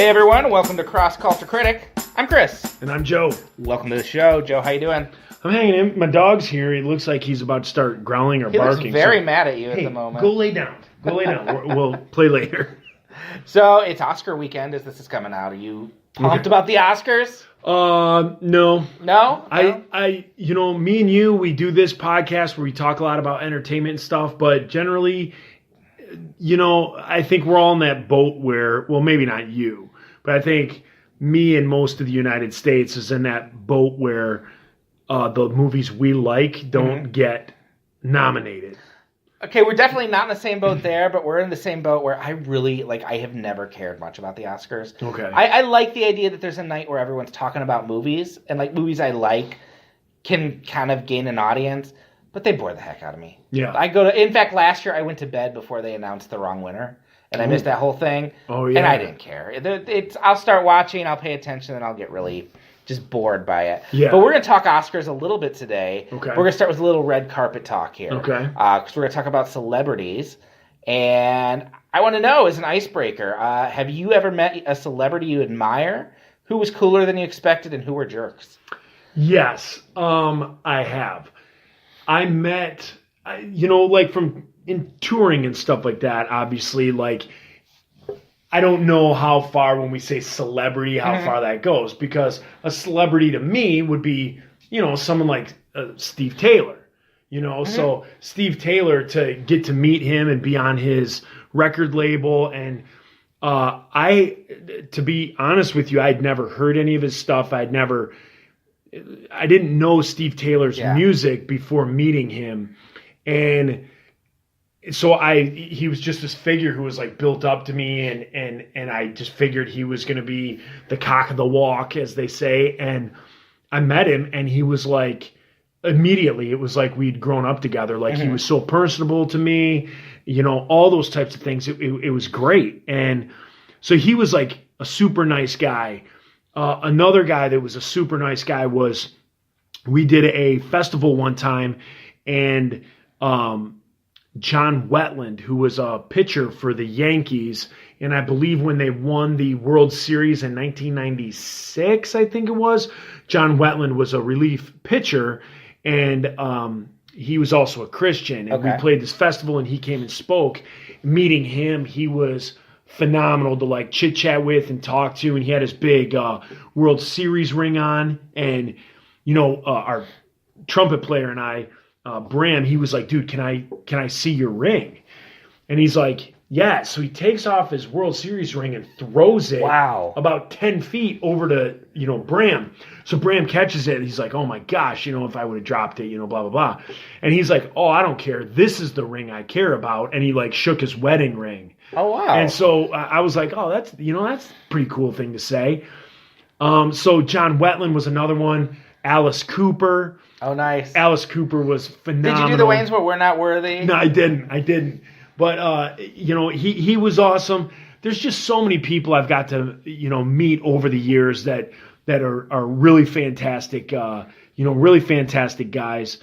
Hey everyone, welcome to Cross Culture Critic. I'm Chris. And I'm Joe. Welcome to the show. Joe, how you doing? I'm hanging in. My dog's here. He looks like he's about to start growling or He barking. looks very mad at you at hey, the moment. go lay down. Go lay down. We'll play later. So, it's Oscar weekend as this is coming out. Are you pumped about the Oscars? No. No? I, me and you, we do this podcast where we talk a lot about entertainment and stuff, but generally, I think we're all in that boat where, well, maybe not you, but I think me and most of the United States is in that boat where the movies we like don't get nominated. Okay, we're definitely not in the same boat there, but we're in the same boat where I have never cared much about the Oscars. Okay. I like the idea that there's a night where everyone's talking about movies, and movies I like can kind of gain an audience, but they bore the heck out of me. Yeah. In fact, last year I went to bed before they announced the wrong winner, and I missed that whole thing. Oh, yeah. And I didn't care. I'll start watching, I'll pay attention, and I'll get really just bored by it. Yeah. But we're going to talk Oscars a little bit today. Okay. We're going to start with a little red carpet talk here. Okay. Because we're going to talk about celebrities. And I want to know, as an icebreaker, have you ever met a celebrity you admire who was cooler than you expected and who were jerks? Yes, I have. I met, from in touring and stuff like that, obviously, I don't know how far when we say celebrity, how far that goes, because a celebrity to me would be, someone like Steve Taylor, so Steve Taylor, to get to meet him and be on his record label. And to be honest with you, I'd never heard any of his stuff. I didn't know Steve Taylor's music before meeting him. And so he was just this figure who was built up to me, and I just figured he was going to be the cock of the walk, as they say. And I met him, and he was immediately, it was like we'd grown up together. He was so personable to me, all those types of things. It was great. And so he was a super nice guy. Another guy that was a super nice guy was, we did a festival one time, and John Wetland, who was a pitcher for the Yankees, and I believe when they won the World Series in 1996, I think it was, John Wetland was a relief pitcher, and he was also a Christian. And we played this festival, and he came and spoke. Meeting him, he was phenomenal to chit-chat with and talk to, and he had his big World Series ring on, and our trumpet player and I, Bram, he was like, dude, can I see your ring? And he's like, yeah. So he takes off his World Series ring and throws it about 10 feet over to, Bram. So Bram catches it. And he's like, oh my gosh, if I would have dropped it, blah, blah, blah. And he's like, oh, I don't care. This is the ring I care about. And he shook his wedding ring. Oh, wow. And so I was like, oh, that's a pretty cool thing to say. So John Wetland was another one. Alice Cooper. Oh, nice. Alice Cooper was phenomenal. Did you do the Wayne's Where We're Not Worthy? No, I didn't. But, he was awesome. There's just so many people I've got to, meet over the years that are really fantastic, really fantastic guys.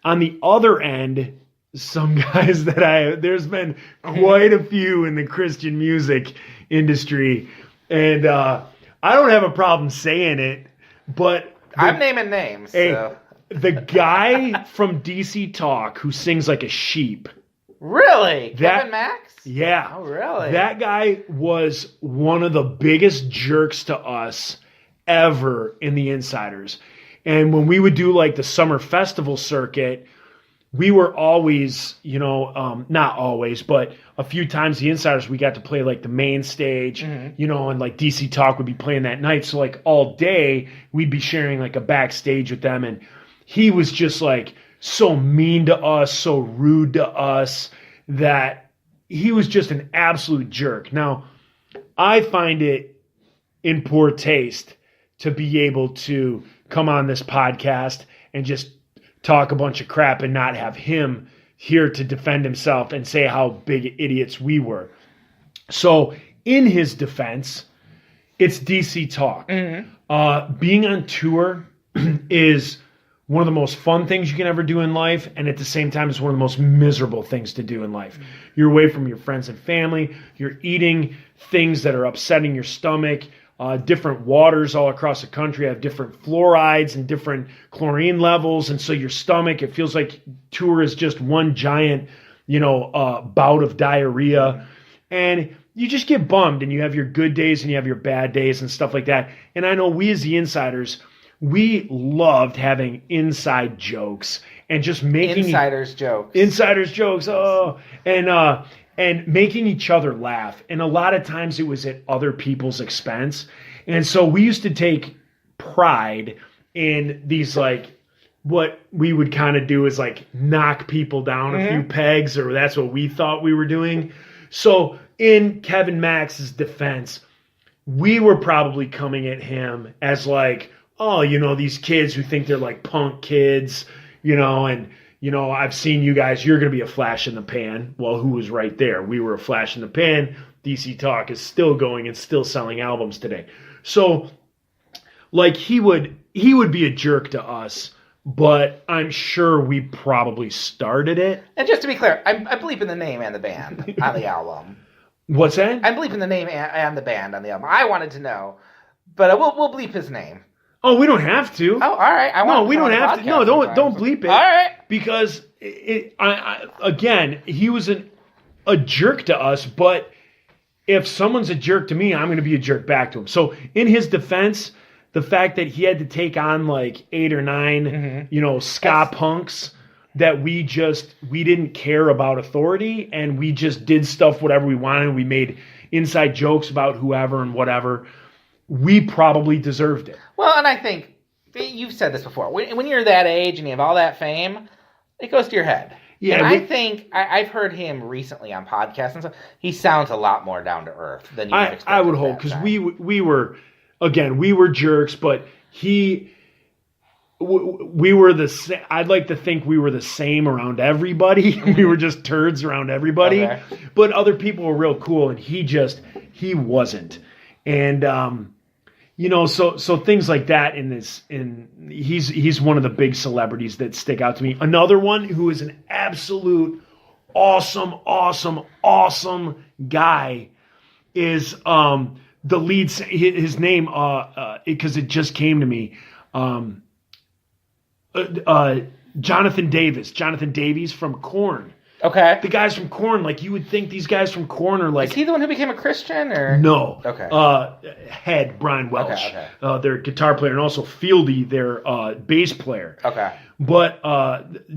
On the other end, some guys there's been quite a few in the Christian music industry. And I don't have a problem saying it, but... I'm naming names. Hey, so. The guy from DC Talk who sings like a sheep. Really? Kevin Max? Yeah. Oh, really? That guy was one of the biggest jerks to us ever in the Insiders. And when we would do the summer festival circuit, we were always, not always, but a few times the Insiders, we got to play the main stage, and DC Talk would be playing that night. So all day we'd be sharing a backstage with them. And he was just so mean to us, so rude to us, that he was just an absolute jerk. Now, I find it in poor taste to be able to come on this podcast and just talk a bunch of crap and not have him here to defend himself and say how big idiots we were. So in his defense, it's DC Talk. Being on tour is one of the most fun things you can ever do in life, and at the same time, it's one of the most miserable things to do in life. You're away from your friends and family. You're eating things that are upsetting your stomach. Different waters all across the country have different fluorides and different chlorine levels, and so your stomach, it feels like tour is just one giant, bout of diarrhea, and you just get bummed, and you have your good days and you have your bad days and stuff like that. And I know we as the insiders, we loved having inside jokes and just making insiders jokes. Oh, and making each other laugh. And a lot of times it was at other people's expense. And so we used to take pride in these, like, what we would kind of do is like knock people down a few pegs, or that's what we thought we were doing. So in Kevin Max's defense, we were probably coming at him as like, oh, these kids who think they're like punk kids, and, I've seen you guys, you're going to be a flash in the pan. Well, who was right there? We were a flash in the pan. DC Talk is still going and still selling albums today. So, like, he would be a jerk to us, but I'm sure we probably started it. And just to be clear, I'm bleeping the name and the band on the album. What's that? I'm bleeping the name and the band on the album. I wanted to know, but we'll bleep his name. Oh, we don't have to. Oh, all right. We don't have to. No, don't bleep it. All right. Because again, he was a jerk to us. But if someone's a jerk to me, I'm going to be a jerk back to him. So in his defense, the fact that he had to take on like 8 or 9, ska punks that we didn't care about authority, and we just did stuff whatever we wanted. We made inside jokes about whoever and whatever. We probably deserved it. Well, and I think you've said this before. When you're that age and you have all that fame, it goes to your head. Yeah, and I think I've heard him recently on podcasts and stuff. He sounds a lot more down to earth than you expect. I would hope, because we were jerks, but we were the same. I'd like to think we were the same around everybody. We were just turds around everybody. Okay. But other people were real cool, and he wasn't. And so things like that he's one of the big celebrities that stick out to me. Another one who is an absolute awesome guy is the lead. His name, because it just came to me. Jonathan Davies from Korn. Okay. The guys from Korn, like, you would think these guys from Korn are like... Is he the one who became a Christian, or...? No. Okay. Head, Brian Welch. Okay. Their guitar player, and also Fieldy, their bass player. Okay. But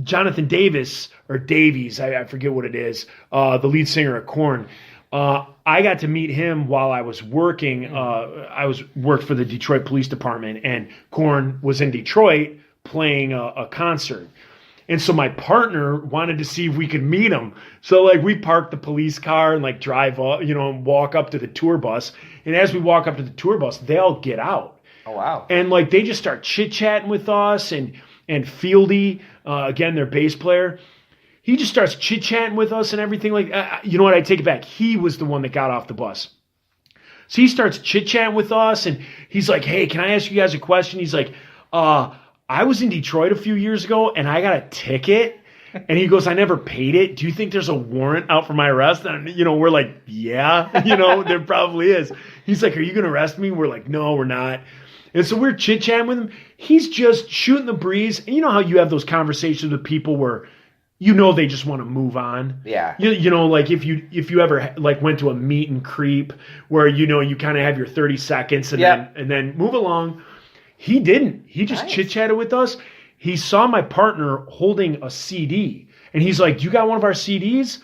Jonathan Davies, I forget what it is, the lead singer at Korn, I got to meet him while I was working. Worked for the Detroit Police Department, and Korn was in Detroit playing a concert. And so my partner wanted to see if we could meet him. So, like, we parked the police car and, like, drive up, and walk up to the tour bus. And as we walk up to the tour bus, they all get out. Oh, wow. And, like, they just start chit-chatting with us. And Fieldy, again, their bass player, he just starts chit-chatting with us and everything. Like, you know what? I take it back. He was the one that got off the bus. So he starts chit-chatting with us. And he's like, hey, can I ask you guys a question? He's like, I was in Detroit a few years ago, and I got a ticket. And he goes, I never paid it. Do you think there's a warrant out for my arrest? And, we're like, yeah, there probably is. He's like, are you going to arrest me? We're like, no, we're not. And so we're chit-chatting with him. He's just shooting the breeze. And you know how you have those conversations with people where they just want to move on? Yeah. Like if you ever like went to a meet and creep where, you kind of have your 30 seconds and then move along. He didn't. He just chit-chatted with us. He saw my partner holding a CD. And he's like, you got one of our CDs?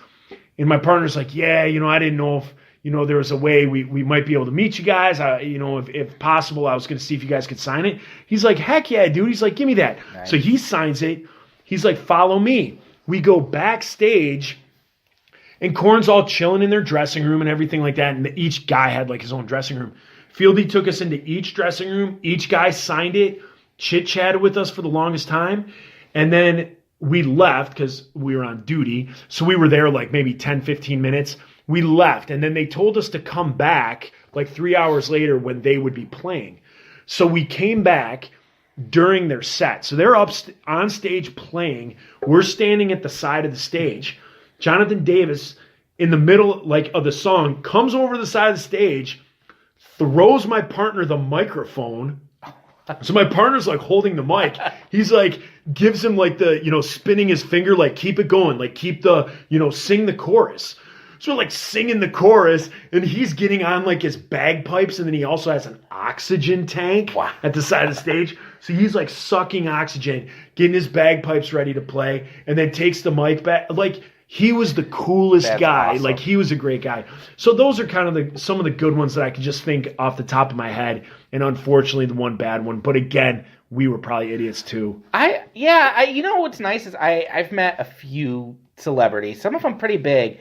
And my partner's like, yeah, I didn't know if, there was a way we might be able to meet you guys. If possible, I was going to see if you guys could sign it. He's like, heck yeah, dude. He's like, give me that. Nice. So he signs it. He's like, follow me. We go backstage. And Korn's all chilling in their dressing room and everything like that. And each guy had like his own dressing room. Fieldy took us into each dressing room. Each guy signed it, chit-chatted with us for the longest time. And then we left because we were on duty. So we were there like maybe 10, 15 minutes. We left. And then they told us to come back like 3 hours later when they would be playing. So we came back. during their set. So they're up on stage playing. We're standing at the side of the stage. Jonathan Davis, in the middle of the song, comes over the side of the stage, throws my partner the microphone. So my partner's holding the mic. He's gives him the, spinning his finger, keep it going, keep the, sing the chorus. So we're singing the chorus, and he's getting on his bagpipes, and then he also has an oxygen tank at the side of the stage. So he's sucking oxygen, getting his bagpipes ready to play, and then takes the mic back. He was the coolest guy. Awesome. He was a great guy. So those are kind of some of the good ones that I could just think off the top of my head, and unfortunately the one bad one. But again, we were probably idiots too. You know what's nice is I've met a few celebrities, some of them pretty big.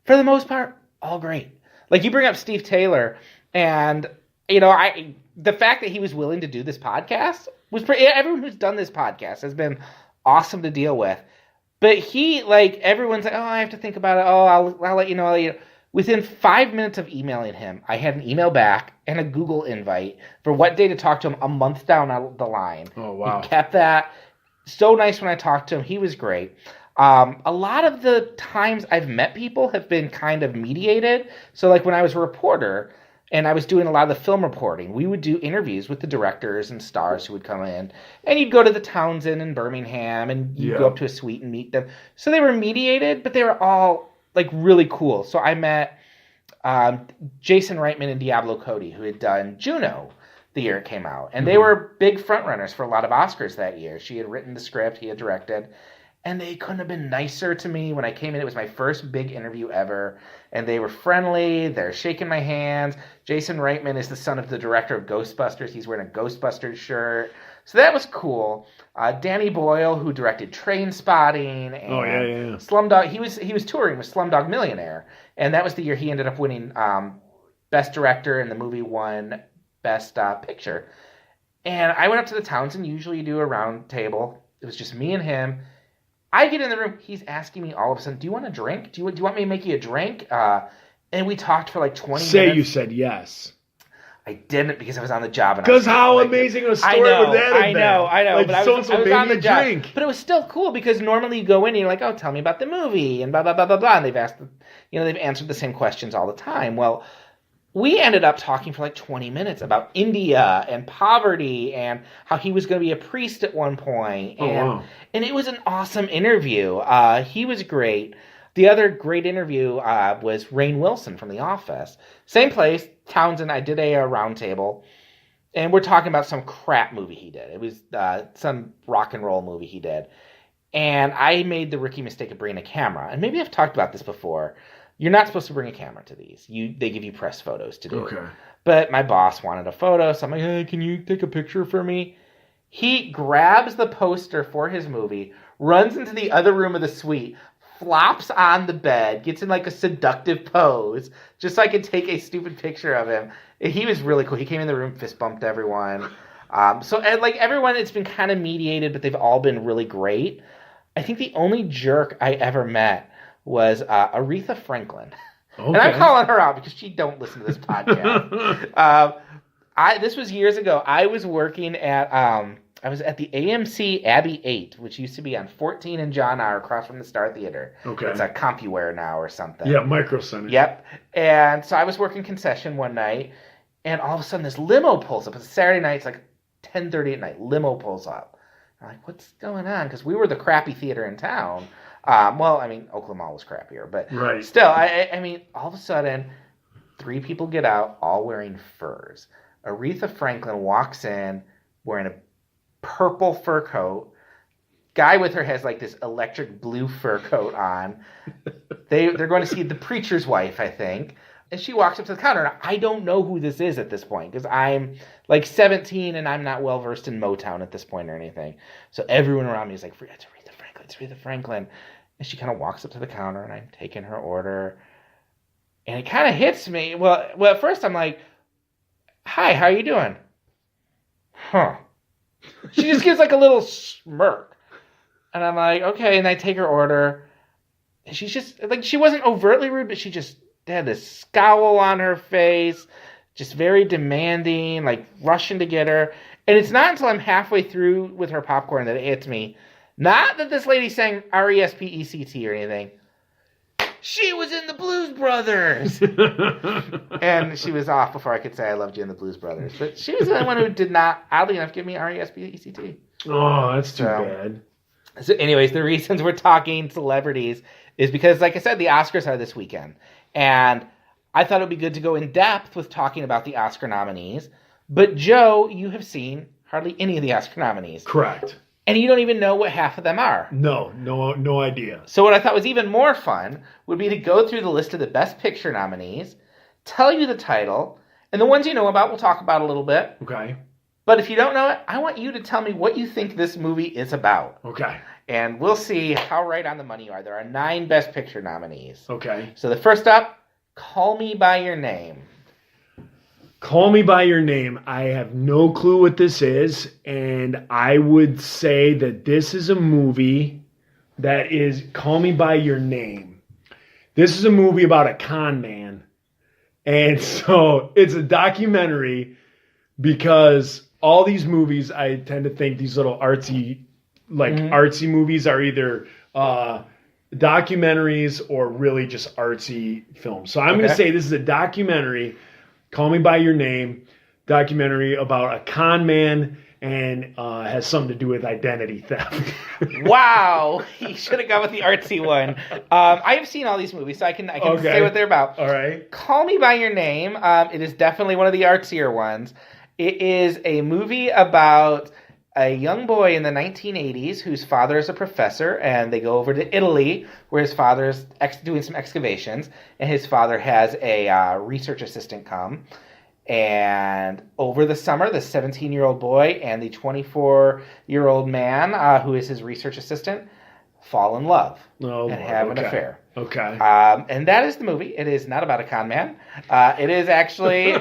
For the most part, all great. You bring up Steve Taylor, and the fact that he was willing to do this podcast was pretty. Everyone who's done this podcast has been awesome to deal with. But he, everyone's oh, I have to think about it. Oh, I'll let you know. Within 5 minutes of emailing him, I had an email back and a Google invite for what day to talk to him a month down the line. Oh, wow. He kept that. So nice when I talked to him. He was great. A lot of the times I've met people have been kind of mediated. So when I was a reporter and I was doing a lot of the film reporting, we would do interviews with the directors and stars who would come in. And you'd go to the Townsend in Birmingham and you'd go up to a suite and meet them. So they were mediated, but they were all really cool. So I met Jason Reitman and Diablo Cody, who had done Juno the year it came out. And they were big frontrunners for a lot of Oscars that year. She had written the script, he had directed. And they couldn't have been nicer to me. When I came in, it was my first big interview ever. And they were friendly. They're shaking my hands. Jason Reitman is the son of the director of Ghostbusters. He's wearing a Ghostbusters shirt. So that was cool. Danny Boyle, who directed Trainspotting and Slumdog. He was touring with Slumdog Millionaire. And that was the year he ended up winning Best Director, and the movie won Best Picture. And I went up to the Townsend. Usually you do a round table. It was just me and him. I get in the room. He's asking me all of a sudden, do you want a drink? Do you want me to make you a drink? And we talked for 20 minutes. Say you said yes. I didn't, because I was on the job. Because how amazing a story would that have been? I know. But I was on the job. Drink. But it was still cool, because normally you go in and you're oh, tell me about the movie and blah, blah, blah, blah, blah. And they've answered the same questions all the time. Well, we ended up talking for 20 minutes about India and poverty and how he was going to be a priest at one point. And it was an awesome interview. He was great. The other great interview was Rainn Wilson from The Office. Same place, Townsend. I did a roundtable, and we're talking about some crap movie he did. It was some rock and roll movie he did. And I made the rookie mistake of bringing a camera. And maybe I've talked about this before. You're not supposed to bring a camera to these. They give you press photos to do. Okay. But my boss wanted a photo, so I'm hey, can you take a picture for me? He grabs the poster for his movie, runs into the other room of the suite, flops on the bed, gets in a seductive pose, just so I could take a stupid picture of him. And he was really cool. He came in the room, fist bumped everyone. Everyone, it's been kind of mediated, but they've all been really great. I think the only jerk I ever met was Aretha Franklin. Okay. And I'm calling her out because she don't listen to this podcast. This was years ago. I was working at I was at the AMC Abbey 8, which used to be on 14 and John R. across from the Star Theater. Okay. It's a CompuWare now or something. Yeah, Micro Center. Yep. And so I was working concession one night, and all of a sudden this limo pulls up. It's Saturday night. It's 10:30 at night. Limo pulls up. I'm what's going on? Because we were the crappy theater in town. Oakland Mall was crappier, but right. Still, all of a sudden, 3 people get out, all wearing furs. Aretha Franklin walks in wearing a purple fur coat. Guy with her has this electric blue fur coat on. They're going to see The Preacher's Wife, I think. And she walks up to the counter, and I don't know who this is at this point, because I'm 17 and I'm not well versed in Motown at this point or anything. So everyone around me is it's Aretha Franklin, it's Aretha Franklin. And she kind of walks up to the counter, and I'm taking her order. And it kind of hits me. Well, at first I'm hi, how you doing? Huh. She just gives a little smirk. And I'm okay. And I take her order. And she's just, she wasn't overtly rude, but she just had this scowl on her face. Just very demanding, rushing to get her. And it's not until I'm halfway through with her popcorn that it hits me. Not that this lady sang R-E-S-P-E-C-T or anything. She was in the Blues Brothers! And she was off before I could say I loved you in the Blues Brothers. But she was the only one who did not, oddly enough, give me R-E-S-P-E-C-T. Oh, that's too bad. So anyways, the reasons we're talking celebrities is because, like I said, the Oscars are this weekend. And I thought it would be good to go in depth with talking about the Oscar nominees. But Joe, you have seen hardly any of the Oscar nominees. Correct. And you don't even know what half of them are. No idea. So what I thought was even more fun would be to go through the list of the Best Picture nominees, tell you the title, and the ones you know about we'll talk about a little bit. Okay. But if you don't know it, I want you to tell me what you think this movie is about. Okay. And we'll see how right on the money you are. There are 9 Best Picture nominees. Okay. So the first up, Call Me By Your Name. Call Me By Your Name. I have no clue what this is, and I would say that this is a movie that is Call Me By Your Name. This is a movie about a con man. And so it's a documentary because all these movies, I tend to think these little artsy movies are either documentaries or really just artsy films. So I'm going to say this is a documentary, Call Me By Your Name, documentary about a con man and has something to do with identity theft. Wow. You should have gone with the artsy one. I have seen all these movies, so I can say what they're about. All right. Call Me By Your Name. It is definitely one of the artsier ones. It is a movie about a young boy in the 1980s whose father is a professor, and they go over to Italy where his father is doing some excavations, and his father has a research assistant come. And over the summer, the 17-year-old boy and the 24-year-old man, who is his research assistant, fall in love and have an affair. Okay. And that is the movie. It is not about a con man. It is actually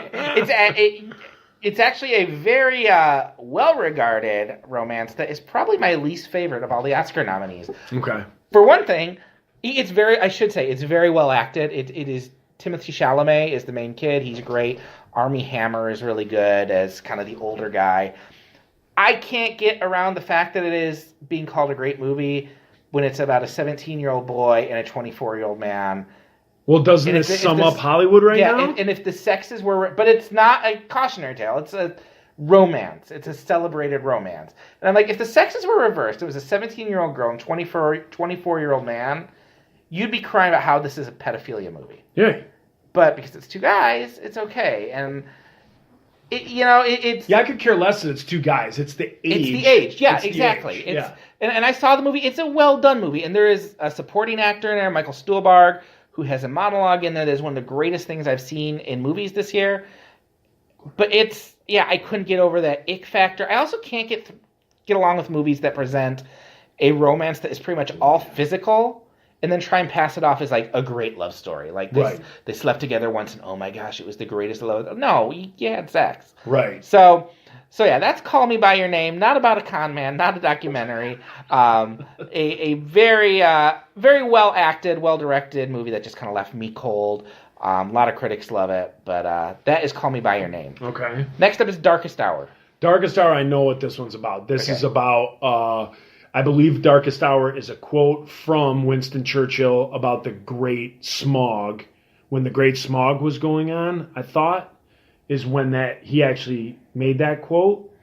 it's actually a very well-regarded romance that is probably my least favorite of all the Oscar nominees. Okay. For one thing, it's very well acted. It is Timothée Chalamet is the main kid. He's great. Armie Hammer is really good as kind of the older guy. I can't get around the fact that it is being called a great movie when it's about a 17-year-old boy and a 24-year-old man. Well, doesn't it sum up Hollywood right now? Yeah, and if the sexes were... But it's not a cautionary tale. It's a romance. It's a celebrated romance. And I'm like, if the sexes were reversed, it was a 17-year-old girl and 24-year-old man, you'd be crying about how this is a pedophilia movie. Yeah. But because it's 2 guys, it's okay. And, it's... Yeah, I could care less that it's 2 guys. It's the age. It's the age. Yeah, exactly. And I saw the movie. It's a well-done movie. And there is a supporting actor in there, Michael Stuhlbarg, who has a monologue in there that is one of the greatest things I've seen in movies this year. But I couldn't get over that ick factor. I also can't get along with movies that present a romance that is pretty much all physical and then try and pass it off as like a great love story. Like they slept together once and oh my gosh, it was the greatest love. No, you had sex. Right. So yeah, that's Call Me By Your Name. Not about a con man, not a documentary. A very, very well acted, well directed movie that just kind of left me cold. A lot of critics love it, but that is Call Me By Your Name. Okay. Next up is Darkest Hour. Darkest Hour, I know what this one's about. This is about, I believe Darkest Hour is a quote from Winston Churchill about the Great Smog. When the Great Smog was going on, I thought, is when he actually made that quote.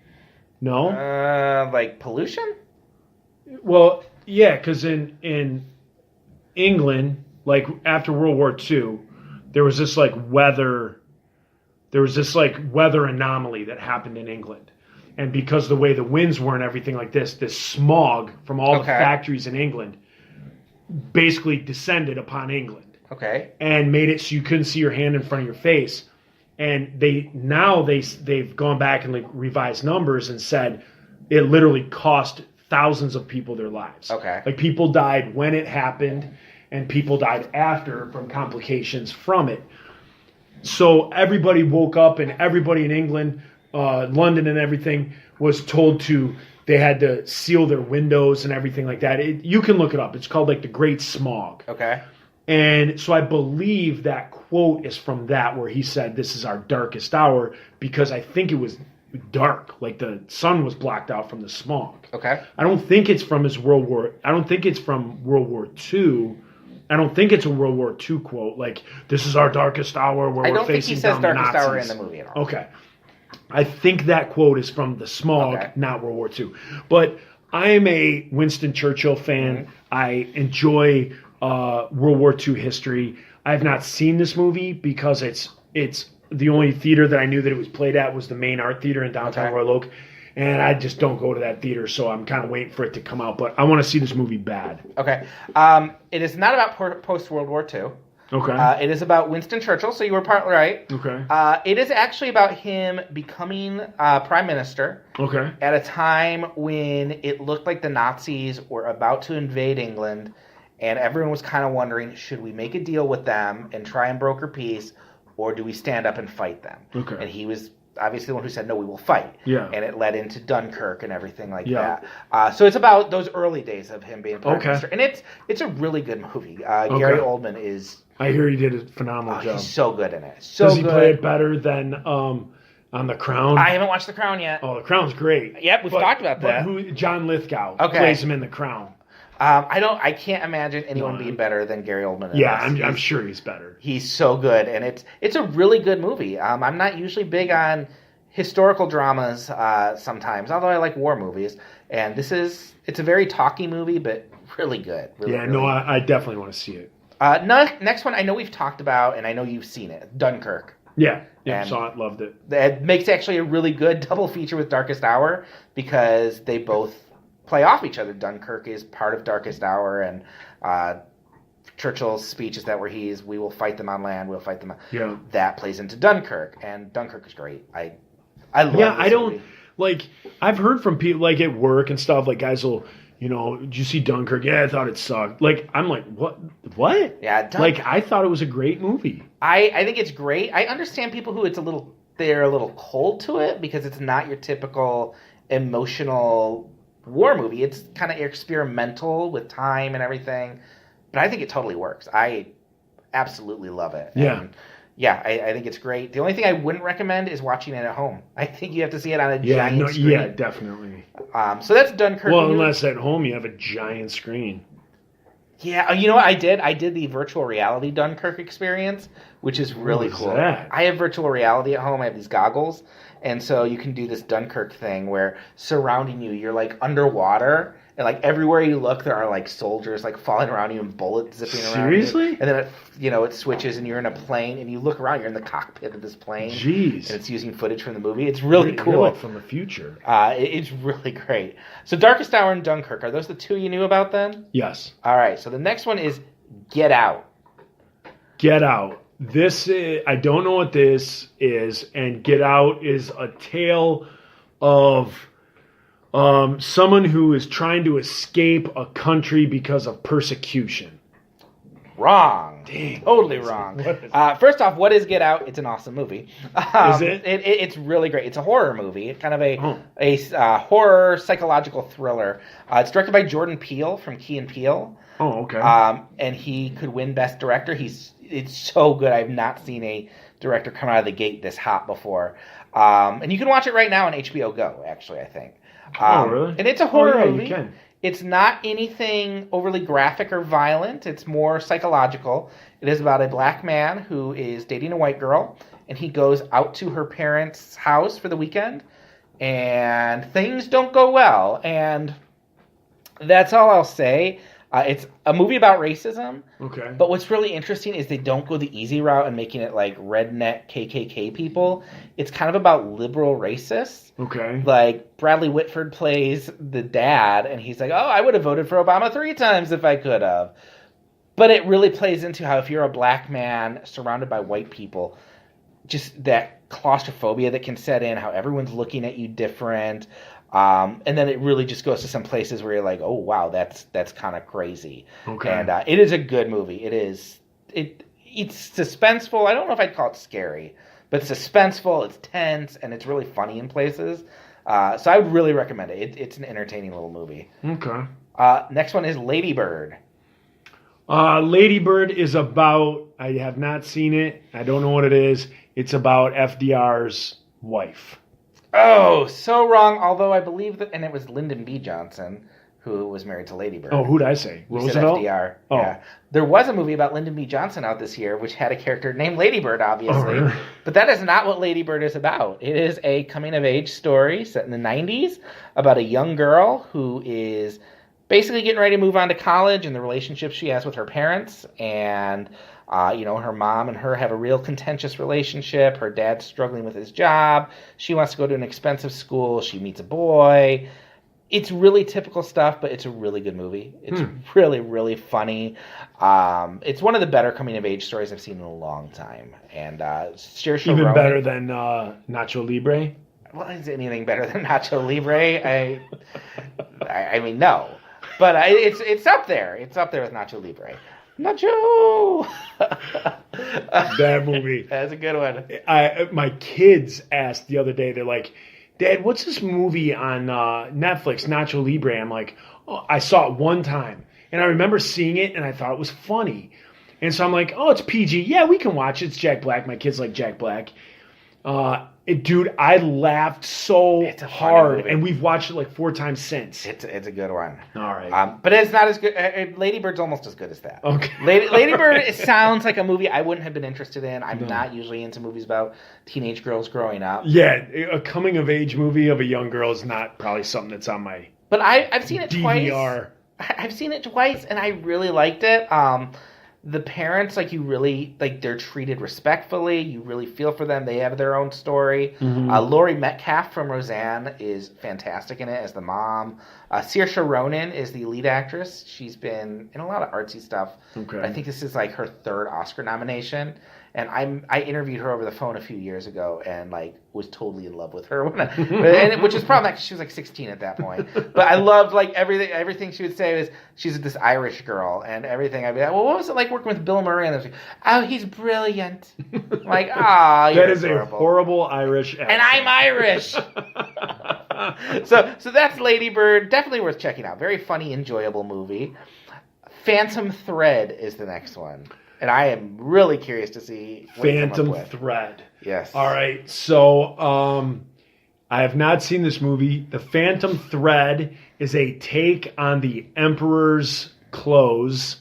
No? Like pollution? Well, yeah, because in England, like after World War II, there was this weather anomaly that happened in England. And because the way the winds were and everything like this smog from all the factories in England basically descended upon England. Okay. And made it so you couldn't see your hand in front of your face. And they've gone back and revised numbers and said it literally cost thousands of people their lives. Okay. Like people died when it happened and people died after from complications from it. So everybody woke up and everybody in England, London and everything was told they had to seal their windows and everything like that. You can look it up. It's called the Great Smog. Okay. And so I believe that quote is from that where he said this is our darkest hour because I think it was dark, like the sun was blocked out from the smog. Okay. I don't think it's from I don't think it's from World War II. I don't think it's a World War II quote, like, this is our darkest hour where we're facing down the Nazis. I don't think he says darkest hour in the movie at all. Okay. I think that quote is from the smog, not World War II. But I am a Winston Churchill fan. Mm-hmm. I enjoy World War II history. I have not seen this movie because it's the only theater that I knew that it was played at was the Main Art Theater in downtown Royal Oak. And I just don't go to that theater, so I'm kind of waiting for it to come out. But I want to see this movie bad. Okay. It is not about post-World War II. Okay. It is about Winston Churchill, so you were partly right. Okay. It is actually about him becoming prime minister. Okay. At a time when it looked like the Nazis were about to invade England, and everyone was kind of wondering, should we make a deal with them and try and broker peace, or do we stand up and fight them? Okay. And he was obviously the one who said, no, we will fight. Yeah. And it led into Dunkirk and everything like that. So it's about those early days of him being prime minister. And it's a really good movie. Gary Oldman is... I hear he did a phenomenal job. He's so good in it. Does he play it better than on The Crown? I haven't watched The Crown yet. Oh, The Crown's great. Yep, we've talked about that. But John Lithgow plays him in The Crown. I can't imagine anyone being better than Gary Oldman. I'm sure he's better. He's so good, and it's a really good movie. I'm not usually big on historical dramas sometimes, although I like war movies. And it's a very talky movie, but really good. Really, I definitely want to see it. Next one, I know we've talked about, and I know you've seen it, Dunkirk. Yeah, saw it, loved it. It makes actually a really good double feature with Darkest Hour because they both play off each other. Dunkirk is part of Darkest Hour, and Churchill's speech is that where we will fight them on land, we'll fight them on... Yeah. That plays into Dunkirk, and Dunkirk is great. I love this movie. Like, I've heard from people, like, at work and stuff, like, guys will... did you see Dunkirk? Yeah, I thought it sucked. Like, I'm like, what? Yeah, I thought it was a great movie. I think it's great. I understand people who they're a little cold to it because it's not your typical emotional war movie. It's kind of experimental with time and everything. But I think it totally works. I absolutely love it. Yeah. And I think it's great. The only thing I wouldn't recommend is watching it at home. I think you have to see it on a giant screen. Yeah, definitely. So that's Dunkirk. Well, unless at home you have a giant screen. Yeah, you know what I did? I did the virtual reality Dunkirk experience, which is really cool. That? I have virtual reality at home. I have these goggles, and so you can do this Dunkirk thing where surrounding you, you're like underwater, and like everywhere you look, there are like soldiers like falling around you and bullets zipping around. Seriously? And then it switches, and you're in a plane, and you look around, you're in the cockpit of this plane. Jeez. And it's using footage from the movie. It's really cool. You're like from the future. It's really great. So Darkest Hour and Dunkirk, are those the two you knew about then? Yes. All right. So the next one is Get Out. Get Out. I don't know what this is, and Get Out is a tale of someone who is trying to escape a country because of persecution. Wrong. Dang. Totally wrong. First off, what is Get Out? It's an awesome movie. Is it? It's really great. It's a horror movie. It's kind of a horror psychological thriller. It's directed by Jordan Peele from Key and Peele. Oh, okay. And he could win Best Director. It's so good. I've not seen a director come out of the gate this hot before. And you can watch it right now on HBO Go, actually, I think. Really? And it's a horror movie. You can. It's not anything overly graphic or violent. It's more psychological. It is about a black man who is dating a white girl, and he goes out to her parents' house for the weekend, and things don't go well. And that's all I'll say. It's a movie about racism. Okay. But what's really interesting is they don't go the easy route and making it like redneck KKK people. It's kind of about liberal racists. Okay. Like Bradley Whitford plays the dad, and he's like, "Oh, I would have voted for Obama 3 times if I could have." But it really plays into how if you're a black man surrounded by white people, just that claustrophobia that can set in, how everyone's looking at you different. And then it really just goes to some places where you're like, oh, wow, that's kind of crazy. Okay. And it is a good movie. It's suspenseful. I don't know if I'd call it scary, but it's suspenseful, it's tense, and it's really funny in places. So I would really recommend it. It's an entertaining little movie. Okay. Next one is Lady Bird. Lady Bird is about, I have not seen it. I don't know what it is. It's about FDR's wife. Oh, so wrong. Although I believe that, and it was Lyndon B. Johnson who was married to Lady Bird. Oh, who'd I say? Roosevelt? FDR. Oh. Yeah. There was a movie about Lyndon B. Johnson out this year, which had a character named Lady Bird, obviously. Oh, really? But that is not what Lady Bird is about. It is a coming-of-age story set in the 90s about a young girl who is basically getting ready to move on to college and the relationship she has with her parents. And, her mom and her have a real contentious relationship. Her dad's struggling with his job. She wants to go to an expensive school. She meets a boy. It's really typical stuff, but it's a really good movie. It's really, really funny. It's one of the better coming-of-age stories I've seen in a long time. And Saoirse Even Ronan, better than Nacho Libre? Well, is anything better than Nacho Libre? I mean, no. But it's up there. It's up there with Nacho Libre. Nacho! That movie. That's a good one. My kids asked the other day, they're like, Dad, what's this movie on Netflix, Nacho Libre? I'm like, oh, I saw it one time. And I remember seeing it, and I thought it was funny. And so I'm like, oh, it's PG. Yeah, we can watch it. It's Jack Black. My kids like Jack Black. Dude, I laughed so hard, and we've watched it like 4 times since. It's a good one. All right. But it's not as good. Lady Bird's almost as good as that. Okay. Lady Bird, it sounds like a movie I wouldn't have been interested in. I'm not usually into movies about teenage girls growing up. Yeah, a coming-of-age movie of a young girl is not probably something that's on my But I've seen it DVR. twice. I've seen it twice, and I really liked it. The parents, they're treated respectfully. You really feel for them. They have their own story. Mm-hmm. Laurie Metcalf from Roseanne is fantastic in it as the mom. Saoirse Ronan is the lead actress. She's been in a lot of artsy stuff. Okay. I think this is like her 3rd Oscar nomination. And I interviewed her over the phone a few years ago and was totally in love with her, which is probably because she was 16 at that point. But I loved everything she would say was she's this Irish girl and everything. I'd be like, well, what was it like working with Bill Murray? And I was like, oh, he's brilliant. Like, ah, that is adorable. A horrible Irish accent. And I'm Irish. So that's Lady Bird. Definitely worth checking out. Very funny, enjoyable movie. Phantom Thread is the next one. And I am really curious to see what Phantom Thread. Yes. All right. So I have not seen this movie. The Phantom Thread is a take on the Emperor's Clothes,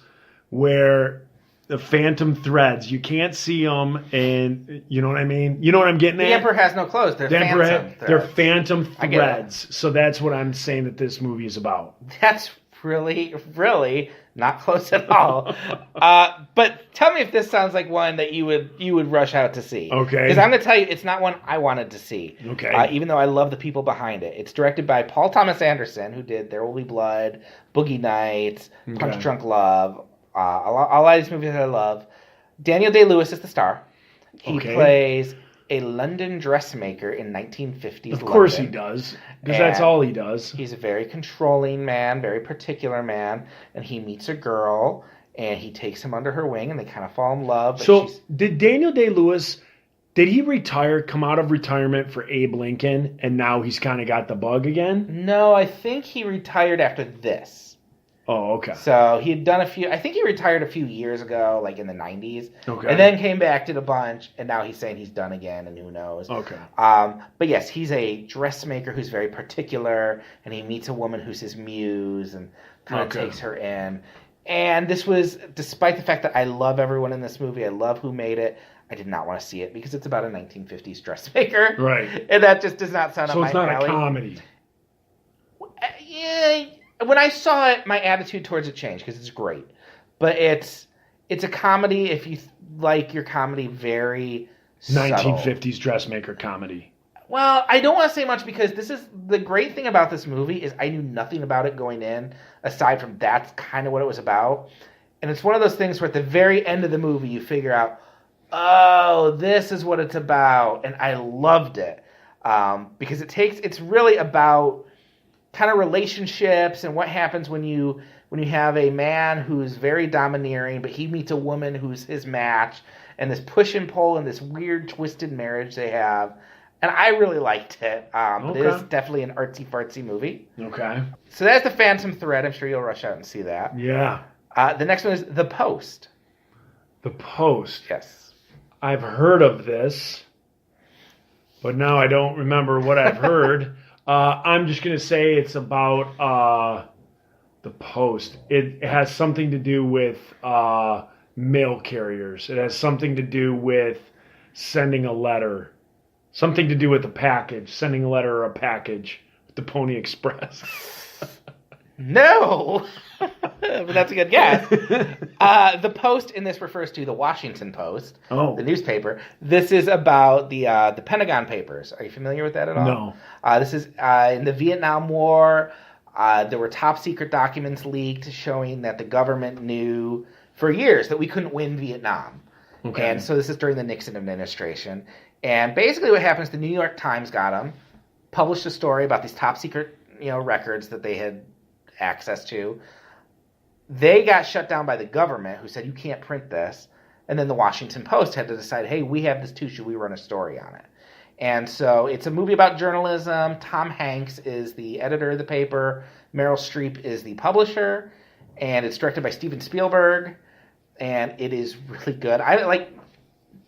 where the Phantom Threads, you can't see them, and you know what I mean? You know what I'm getting at? The Emperor has no clothes. They're Phantom Threads. They're Phantom Threads. So that's what I'm saying that this movie is about. That's really, really not close at all. But tell me if this sounds like one that you would rush out to see. Okay. Because I'm going to tell you, it's not one I wanted to see. Okay. Even though I love the people behind it. It's directed by Paul Thomas Anderson, who did There Will Be Blood, Boogie Nights, Punch Drunk Love, a lot of these movies that I love. Daniel Day-Lewis is the star. He plays a London dressmaker in 1950s London. Of course he does, because that's all he does. He's a very controlling man, very particular man, and he meets a girl, and he takes him under her wing, and they kind of fall in love. So did Daniel Day-Lewis, did he come out of retirement for Abe Lincoln, and now he's kind of got the bug again? No, I think he retired after this. Oh, okay. So he had done I think he retired a few years ago, like in the 90s. Okay. And then came back, did a bunch, and now he's saying he's done again, and who knows. Okay. But yes, he's a dressmaker who's very particular, and he meets a woman who's his muse and kind of takes her in. And this was, despite the fact that I love everyone in this movie, I love who made it, I did not want to see it because it's about a 1950s dressmaker. Right. And that just does not sound up my alley. So it's not a comedy. Yeah. When I saw it, my attitude towards it changed because it's great. But it's a comedy if you like your comedy very 1950s dressmaker comedy. Well, I don't want to say much because this is the great thing about this movie is I knew nothing about it going in aside from that's kind of what it was about. And it's one of those things where at the very end of the movie you figure out, oh, this is what it's about. And I loved it because it's really about kind of relationships and what happens when you have a man who's very domineering, but he meets a woman who's his match, and this push and pull and this weird twisted marriage they have. And I really liked it. It is definitely an artsy-fartsy movie. Okay. So that's the Phantom Thread. I'm sure you'll rush out and see that. Yeah. The next one is The Post. The Post. Yes. I've heard of this, but now I don't remember what I've heard. I'm just going to say it's about the Post. It has something to do with mail carriers. It has something to do with sending a letter. Something to do with a package. Sending a letter or a package with the Pony Express. No! But that's a good guess. The Post in this refers to the Washington Post, the newspaper. This is about the Pentagon Papers. Are you familiar with that at all? No. This is in the Vietnam War. There were top secret documents leaked showing that the government knew for years that we couldn't win Vietnam. Okay. And so this is during the Nixon administration. And basically what happens, the New York Times got them, published a story about these top secret records that they had access to. They got shut down by the government, who said, you can't print this. And then the Washington Post had to decide, hey, we have this too. Should we run a story on it? And so it's a movie about journalism. Tom Hanks is the editor of the paper. Meryl Streep is the publisher. And it's directed by Steven Spielberg. And it is really good. I like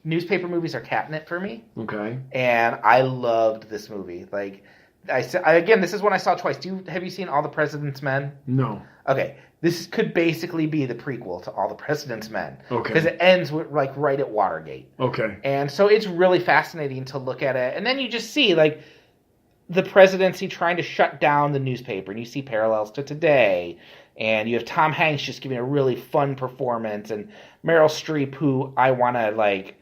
newspaper movies are catnip for me. Okay. And I loved this movie. Like, again, this is one I saw twice. Have you seen All the President's Men? No. Okay. This could basically be the prequel to All the President's Men. Okay. Because it ends with, like, right at Watergate. Okay. And so it's really fascinating to look at it. And then you just see, like, the presidency trying to shut down the newspaper. And you see parallels to today. And you have Tom Hanks just giving a really fun performance. And Meryl Streep, who I want to, like,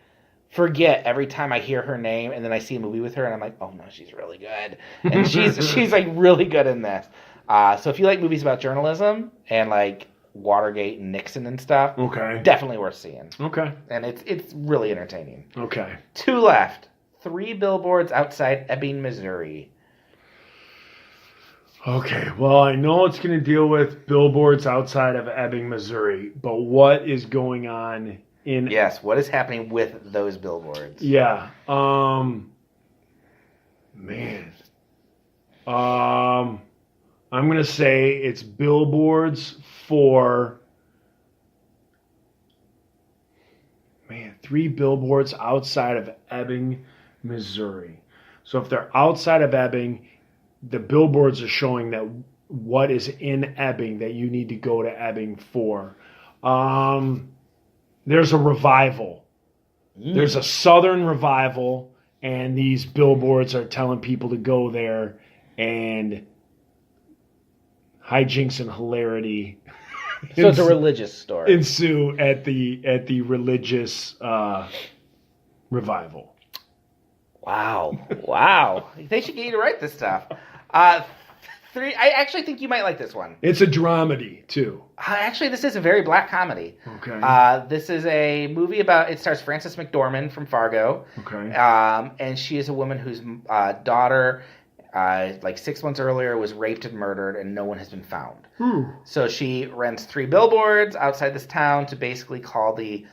forget every time I hear her name. And then I see a movie with her. And I'm like, oh, no, she's really good. And she's like, really good in this. So if you like movies about journalism and like Watergate and Nixon and stuff, okay, definitely worth seeing. Okay. And it's really entertaining. Okay. 2 left. 3 Billboards Outside Ebbing, Missouri. Okay, well, I know it's going to deal with billboards outside of Ebbing, Missouri, but what is going on in... Yes, what is happening with those billboards? Yeah. I'm going to say it's billboards for... 3 billboards outside of Ebbing, Missouri. So if they're outside of Ebbing, the billboards are showing that what is in Ebbing that you need to go to Ebbing for. There's a revival. There's a Southern revival, and these billboards are telling people to go there, and hijinks and hilarity. So it's a religious story. Ensue at the religious revival. Wow. They should get you to write this stuff. 3. I actually think you might like this one. It's a dramedy too. Actually, this is a very black comedy. Okay. This is a movie about. It stars Frances McDormand from Fargo. Okay. And she is a woman whose daughter, like 6 months earlier, was raped and murdered, and no one has been found. So she rents 3 billboards outside this town to basically call the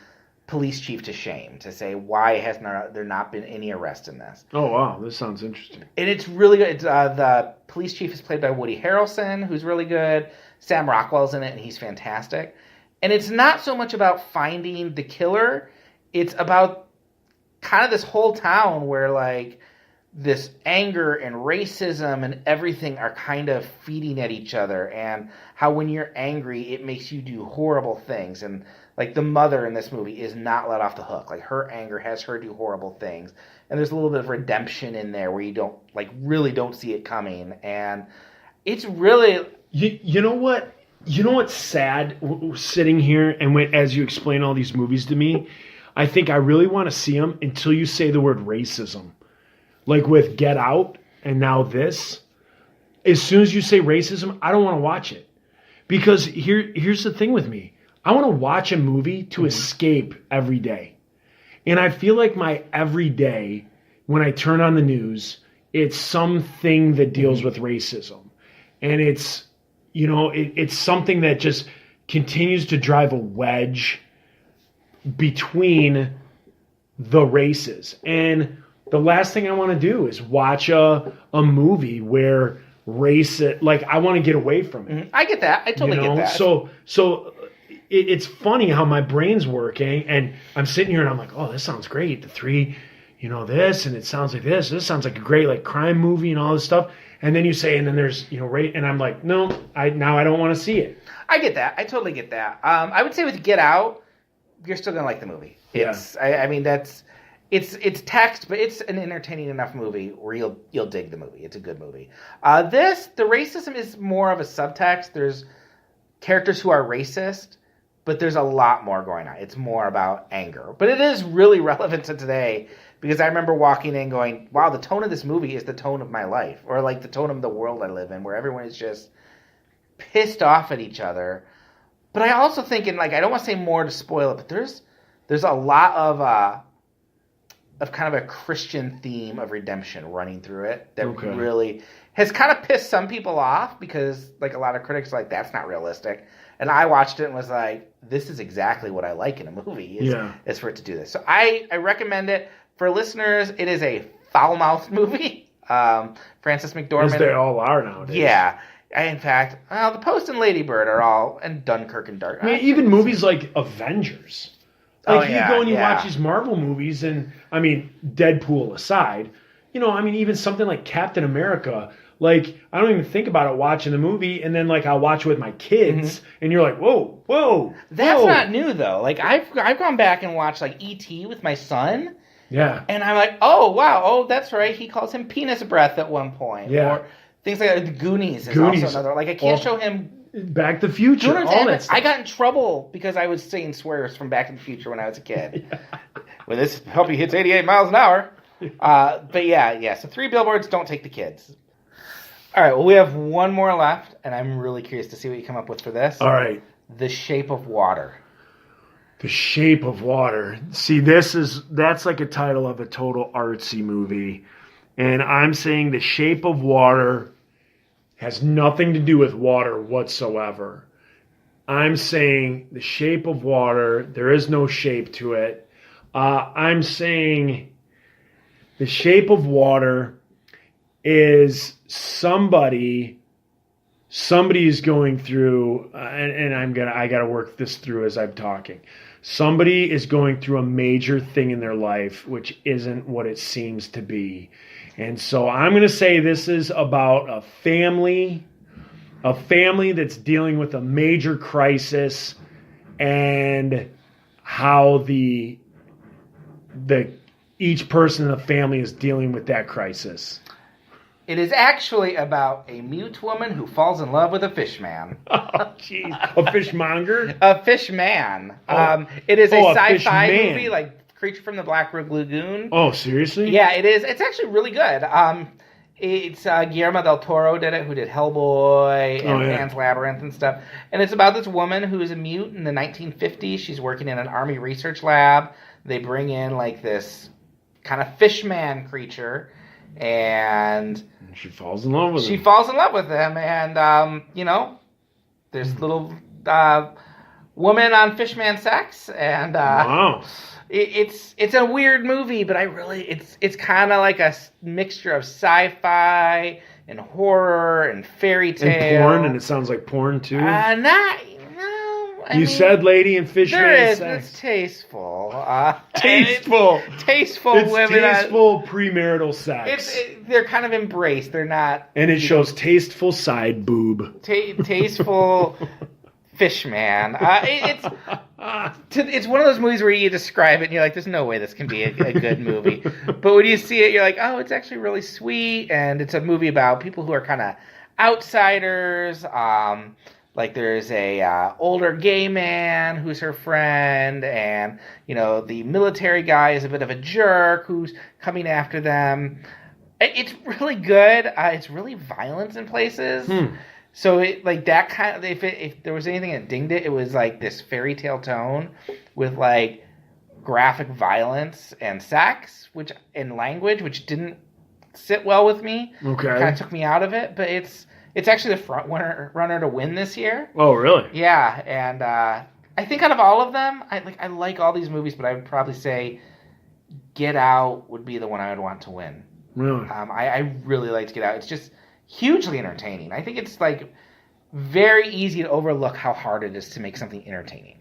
police chief to shame, to say, why has there not been any arrest in this? Oh, wow. This sounds interesting. And it's really good. The police chief is played by Woody Harrelson, who's really good. Sam Rockwell's in it, and he's fantastic. And it's not so much about finding the killer. It's about kind of this whole town where, like, this anger and racism and everything are kind of feeding at each other, and how when you're angry, it makes you do horrible things. And like the mother in this movie is not let off the hook. Like her anger has her do horrible things. And there's a little bit of redemption in there where you really don't see it coming. And it's really... You know what? You know what's sad sitting here and as you explain all these movies to me? I think I really want to see them until you say the word racism. Like with Get Out and now this. As soon as you say racism, I don't want to watch it. Because here's the thing with me. I want to watch a movie to escape every day. And I feel like my every day, when I turn on the news, it's something that deals with racism. And it's, it's something that just continues to drive a wedge between the races. And the last thing I want to do is watch a movie where I want to get away from it. I get that. I totally get that. So it's funny how my brain's working, and I'm sitting here and I'm like, oh, this sounds great. The 3, this, and it sounds like this. This sounds like a great like crime movie and all this stuff. And then you say, and then there's, right, and I'm like, no, I don't want to see it. I get that. I totally get that. I would say with Get Out, you're still gonna like the movie. It's, I mean, it's text, but it's an entertaining enough movie where you'll dig the movie. It's a good movie. The racism is more of a subtext. There's characters who are racist, but there's a lot more going on. It's more about anger. But it is really relevant to today because I remember walking in going, wow, the tone of this movie is the tone of my life, or like the tone of the world I live in, where everyone is just pissed off at each other. But I also think, I don't want to say more to spoil it, but there's a lot of kind of a Christian theme of redemption running through it that really has kind of pissed some people off because like a lot of critics are like, that's not realistic. And I watched it and was like, this is exactly what I like in a movie is for it to do this. So I recommend it. For listeners, it is a foul-mouthed movie. Frances McDormand. As they all are nowadays. Yeah. In fact, The Post and Lady Bird are all, and Dunkirk and Dark. I mean, even movies like Avengers. Like, you go and you watch these Marvel movies, and, I mean, Deadpool aside, even something like Captain America, like, I don't even think about it watching the movie, and then, like, I'll watch it with my kids, and you're like, whoa. That's not new, though. Like, I've gone back and watched, like, E.T. with my son. Yeah. And I'm like, oh, wow. Oh, that's right. He calls him penis breath at one point. Yeah. Or things like that. The Goonies is also another. Like, I can't show him... Back to the Future. All that stuff. I got in trouble because I was saying swears from Back to the Future when I was a kid. When this puppy hits 88 miles an hour. But yeah. So 3 billboards, don't take the kids. All right, well, we have one more left, and I'm really curious to see what you come up with for this. All right. The Shape of Water. The Shape of Water. See, that's like a title of a total artsy movie. And I'm saying The Shape of Water has nothing to do with water whatsoever. I'm saying The Shape of Water, there is no shape to it. I'm saying The Shape of Water is somebody is going through, and I gotta work this through as I'm talking. Somebody is going through a major thing in their life, which isn't what it seems to be. And so I'm going to say this is about a family that's dealing with a major crisis and how each person in the family is dealing with that crisis. It is actually about a mute woman who falls in love with a fish man. Oh, jeez. A fishmonger? A fish man. It is a sci-fi movie, like Creature from the Black Lagoon. Oh, seriously? Yeah, it is. It's actually really good. It's Guillermo del Toro did it, who did Hellboy and Pan's Labyrinth and stuff. And it's about this woman who is a mute in the 1950s. She's working in an army research lab. They bring in like this kind of fishman creature, and she falls in love with him. She falls in love with him, and there's little woman on fishman sex, and wow. It's a weird movie, but it's kind of like a mixture of sci-fi and horror and fairy tale and porn, and it sounds like porn too. I mean, said lady and fishman there is. Sex. It's tasteful. Tasteful. Tasteful it's women. Tasteful premarital sex. They're kind of embraced. They're not. And it shows tasteful side boob. Tasteful fishman. It's one of those movies where you describe it and you're like, there's no way this can be a good movie. But when you see it, you're like, oh, it's actually really sweet. And it's a movie about people who are kind of outsiders. Like there's a older gay man who's her friend, and the military guy is a bit of a jerk who's coming after them. It's really good. It's really violent in places. So that kind of, if there was anything that dinged it, it was like this fairy tale tone with like graphic violence and sex, and language, which didn't sit well with me. Okay, kind of took me out of it. But it's actually the front runner to win this year. Oh, really? Yeah, and I think out of all of them, I like all these movies, but I would probably say Get Out would be the one I would want to win. Really? I really liked Get Out. It's just hugely entertaining. I think it's like very easy to overlook how hard it is to make something entertaining.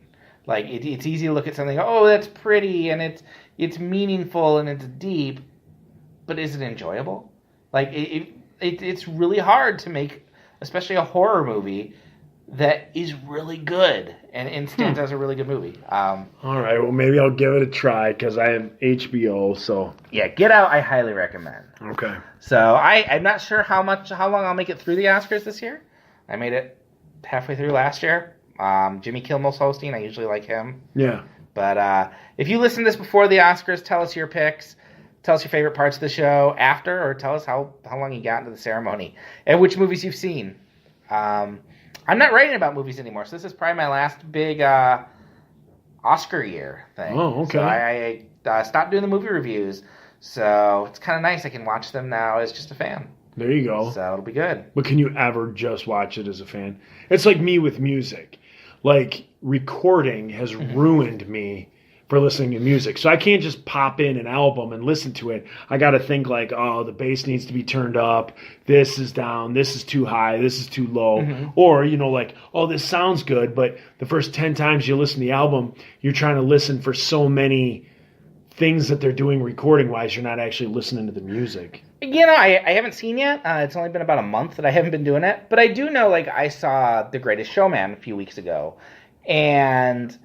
Like it's easy to look at something, oh, that's pretty and it's meaningful and it's deep, but is it enjoyable? Like it's really hard to make, especially a horror movie that is really good and stands as a really good movie. All right, well maybe I'll give it a try because I have HBO. So yeah, Get Out I highly recommend. Okay. So I'm not sure how long I'll make it through the Oscars this year. I made it halfway through last year. Jimmy Kimmel's hosting. I usually like him. Yeah. But if you listen to this before the Oscars, tell us your picks. Tell us your favorite parts of the show after, or tell us how long you got into the ceremony and which movies you've seen. I'm not writing about movies anymore, so this is probably my last big Oscar year thing. Oh, okay. So I stopped doing the movie reviews, so it's kind of nice. I can watch them now as just a fan. There you go. So it'll be good. But can you ever just watch it as a fan? It's like me with music. Like, recording has ruined me for listening to music. So I can't just pop in an album and listen to it. I got to think like, oh, the bass needs to be turned up. This is down. This is too high. This is too low. Or, like, oh, this sounds good. But the first 10 times you listen to the album, you're trying to listen for so many things that they're doing recording-wise. You're not actually listening to the music. I haven't seen yet. It's only been about a month that I haven't been doing it. But I do know, like, I saw The Greatest Showman a few weeks ago. And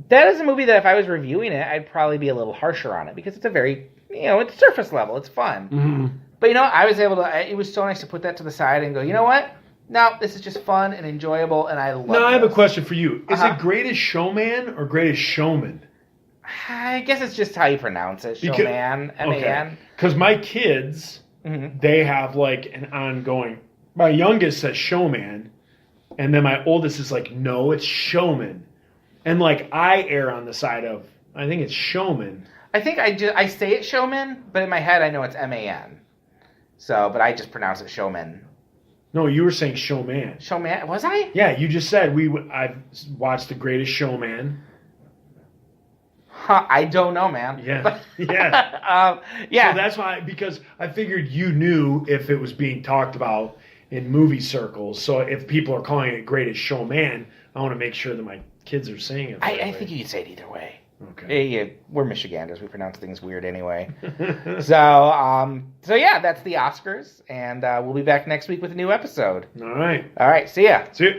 that is a movie that if I was reviewing it, I'd probably be a little harsher on it. Because it's a very, it's surface level. It's fun. But, I was able to, it was so nice to put that to the side and go, you know what? No, this is just fun and enjoyable, and I love it. Now, I have a question for you. Is it Greatest Showman or Greatest Showman? I guess it's just how you pronounce it. Showman, M-A-N. Because my kids, they have like an ongoing. My youngest says Showman, and then my oldest is like, no, it's Showman. And like I err on the side of, I think it's Showman. I think I say it Showman, but in my head I know it's M-A-N. So, but I just pronounce it Showman. No, you were saying Showman. Showman, was I? Yeah, you just said I've watched The Greatest Showman. I don't know, man. Yeah. Yeah. So that's why, because I figured you knew if it was being talked about in movie circles. So if people are calling it Greatest Showman, I want to make sure that my kids are saying it. I think you could say it either way. Okay. Yeah, we're Michiganders. We pronounce things weird anyway. So yeah, that's the Oscars. And we'll be back next week with a new episode. All right. See ya. See ya.